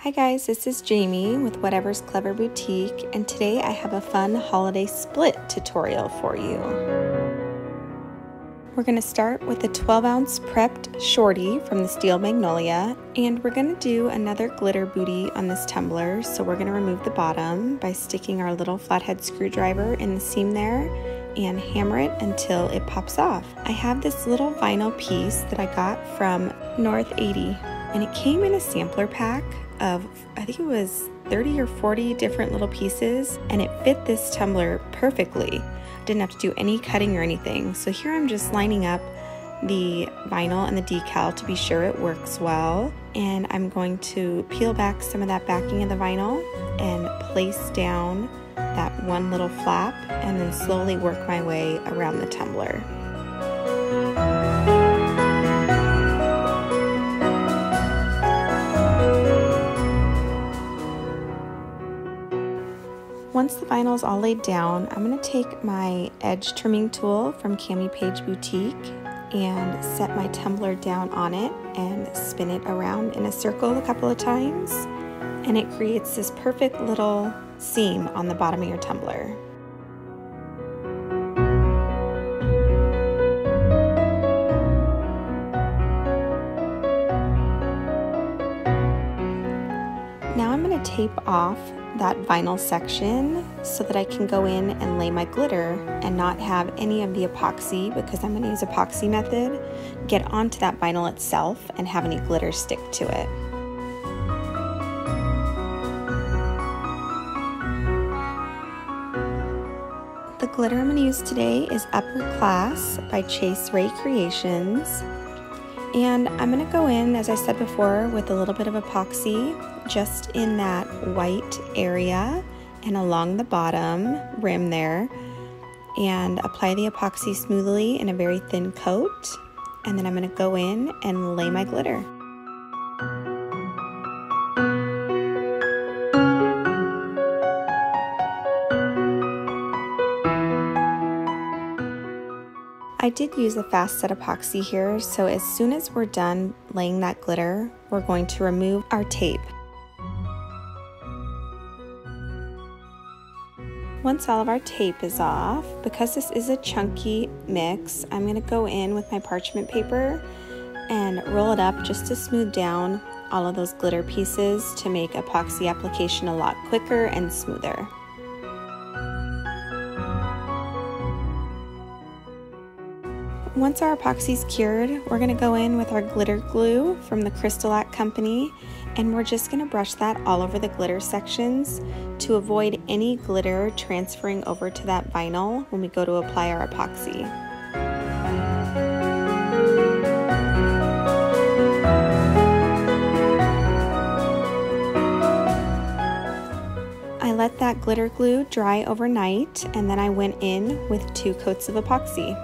Hi guys, this is Jamie with Whatever's Clever Boutique, and today I have a fun holiday split tutorial for you. We're going to start with a 12-ounce prepped shorty from the Steel Magnolia, and we're going to do another glitter booty on this tumbler. So we're going to remove the bottom by sticking our little flathead screwdriver in the seam there and hammer it until it pops off. I have this little vinyl piece that I got from North 80, and it came in a sampler pack of, I think it was 30 or 40 different little pieces, and it fit this tumbler perfectly. Didn't have to do any cutting or anything. So here I'm just lining up the vinyl and the decal to be sure it works well, and I'm going to peel back some of that backing of the vinyl and place down that one little flap, and then slowly work my way around the tumbler. Once the vinyl is all laid down, I'm going to take my edge trimming tool from Cami Page Boutique and set my tumbler down on it and spin it around in a circle a couple of times, and it creates this perfect little seam on the bottom of your tumbler. Now I'm going to tape off that vinyl section so that I can go in and lay my glitter and not have any of the epoxy, because I'm going to use epoxy method, get onto that vinyl itself and have any glitter stick to it. The glitter I'm going to use today is Upper Class by Chase Ray Creations. And I'm going to go in, as I said before, with a little bit of epoxy just in that white area and along the bottom rim there, and apply the epoxy smoothly in a very thin coat. And then I'm going to go in and lay my glitter. I did use a fast set epoxy here, so as soon as we're done laying that glitter, we're going to remove our tape. Once all of our tape is off, because this is a chunky mix, I'm going to go in with my parchment paper and roll it up just to smooth down all of those glitter pieces to make epoxy application a lot quicker and smoother. Once our epoxy's cured, we're going to go in with our glitter glue from the Crystalac company, and we're just going to brush that all over the glitter sections to avoid any glitter transferring over to that vinyl when we go to apply our epoxy. I let that glitter glue dry overnight, and then I went in with 2 coats of epoxy.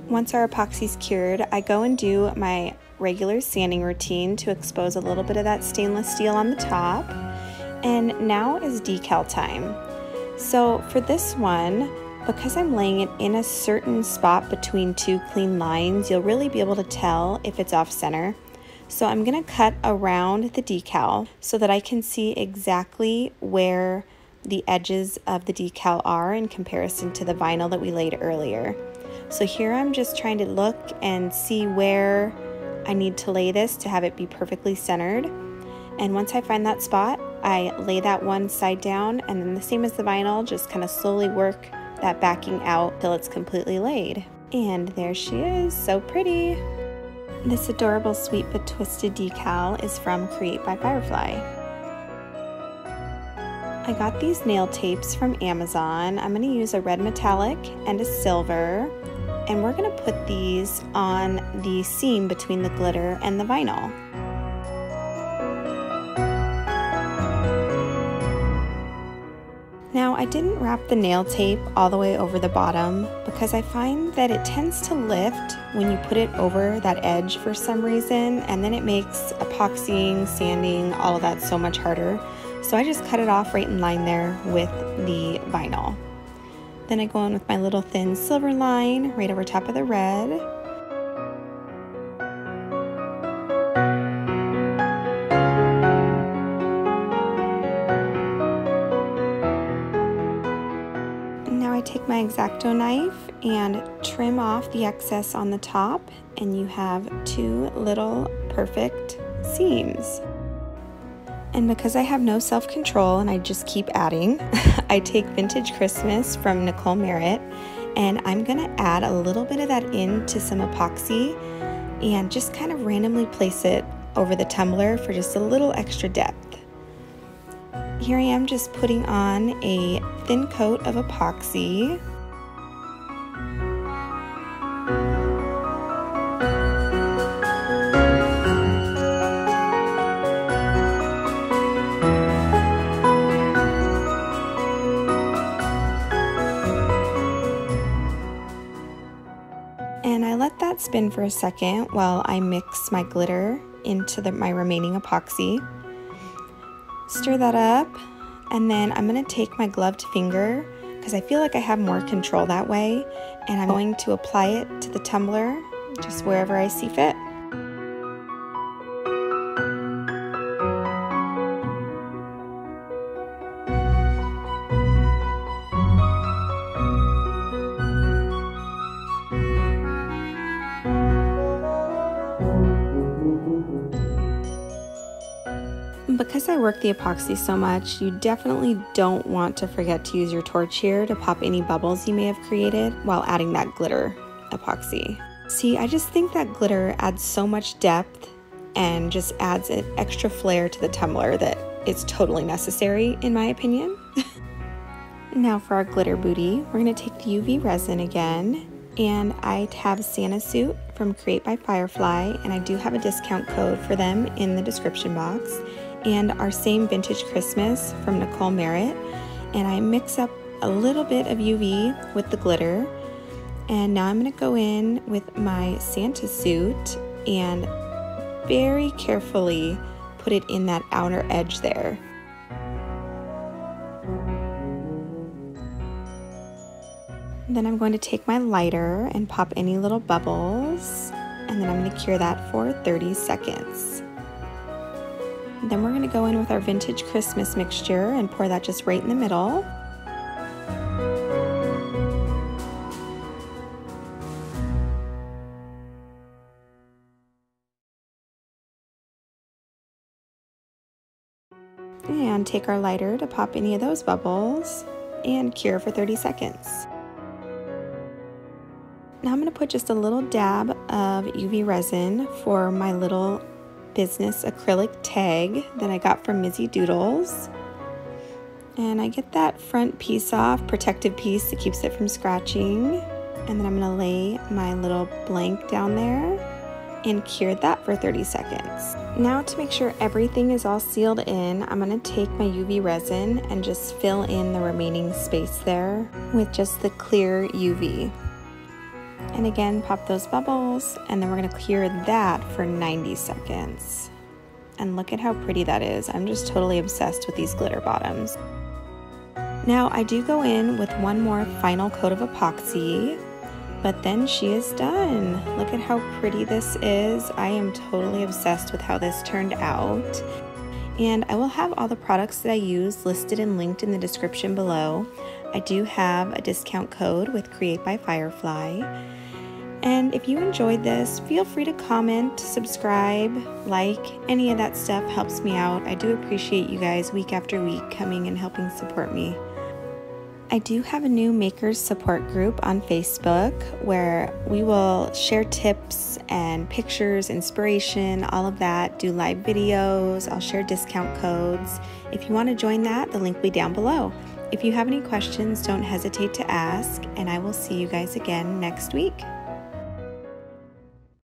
Once our epoxy's cured, I go and do my regular sanding routine to expose a little bit of that stainless steel on the top. And now is decal time. So for this one, because I'm laying it in a certain spot between 2 clean lines, you'll really be able to tell if it's off center. So I'm going to cut around the decal so that I can see exactly where the edges of the decal are in comparison to the vinyl that we laid earlier. So here I'm just trying to look and see where I need to lay this to have it be perfectly centered. And once I find that spot, I lay that one side down, and then the same as the vinyl, just kind of slowly work that backing out till it's completely laid. And there she is, so pretty. This adorable sweet but twisted decal is from Create by Firefly. I got these nail tapes from Amazon. I'm going to use a red metallic and a silver, and we're going to put these on the seam between the glitter and the vinyl. Now, I didn't wrap the nail tape all the way over the bottom because I find that it tends to lift when you put it over that edge for some reason, and then it makes epoxying, sanding, all of that so much harder. So I just cut it off right in line there with the vinyl. Then I go in with my little thin silver line right over top of the red. Now I take my X-Acto knife and trim off the excess on the top, and you have two little perfect seams. And because I have no self-control and I just keep adding, I take Vintage Christmas from Nicole Merritt, and I'm gonna add a little bit of that into some epoxy and just kind of randomly place it over the tumbler for just a little extra depth. Here I am just putting on a thin coat of epoxy. And I let that spin for a second while I mix my glitter into my remaining epoxy. Stir that up, and then I'm going to take my gloved finger, because I feel like I have more control that way, and I'm going to apply it to the tumbler just wherever I see fit. Because I work the epoxy so much, you definitely don't want to forget to use your torch here to pop any bubbles you may have created while adding that glitter epoxy. See, I just think that glitter adds so much depth and just adds an extra flair to the tumbler that it's totally necessary, in my opinion. Now for our glitter booty, we're going to take the UV resin again, and I have Santa Suit from Create by Firefly, and I do have a discount code for them in the description box, and our same Vintage Christmas from Nicole Merritt, and I mix up a little bit of UV with the glitter. And now I'm going to go in with my Santa Suit and very carefully put it in that outer edge there. Then I'm going to take my lighter and pop any little bubbles, and then I'm going to cure that for 30 seconds. Then we're going to go in with our Vintage Christmas mixture and pour that just right in the middle. And take our lighter to pop any of those bubbles and cure for 30 seconds. Now I'm going to put just a little dab of UV resin for my little business acrylic tag that I got from Mizzy Doodles. And I get that front piece off, protective piece that keeps it from scratching. And then I'm going to lay my little blank down there and cure that for 30 seconds. Now to make sure everything is all sealed in, I'm going to take my UV resin and just fill in the remaining space there with just the clear UV. And again, pop those bubbles, and then we're going to cure that for 90 seconds. And look at how pretty that is. I'm just totally obsessed with these glitter bottoms. Now I do go in with one more final coat of epoxy, but then she is done. Look at how pretty this is. I am totally obsessed with how this turned out. And I will have all the products that I use listed and linked in the description below. I do have a discount code with Create by Firefly. And if you enjoyed this, feel free to comment, subscribe, like, any of that stuff helps me out. I do appreciate you guys week after week coming and helping support me. I do have a new makers support group on Facebook where we will share tips and pictures, inspiration, all of that, do live videos, I'll share discount codes. If you want to join that, the link will be down below. If you have any questions, don't hesitate to ask, and I will see you guys again next week.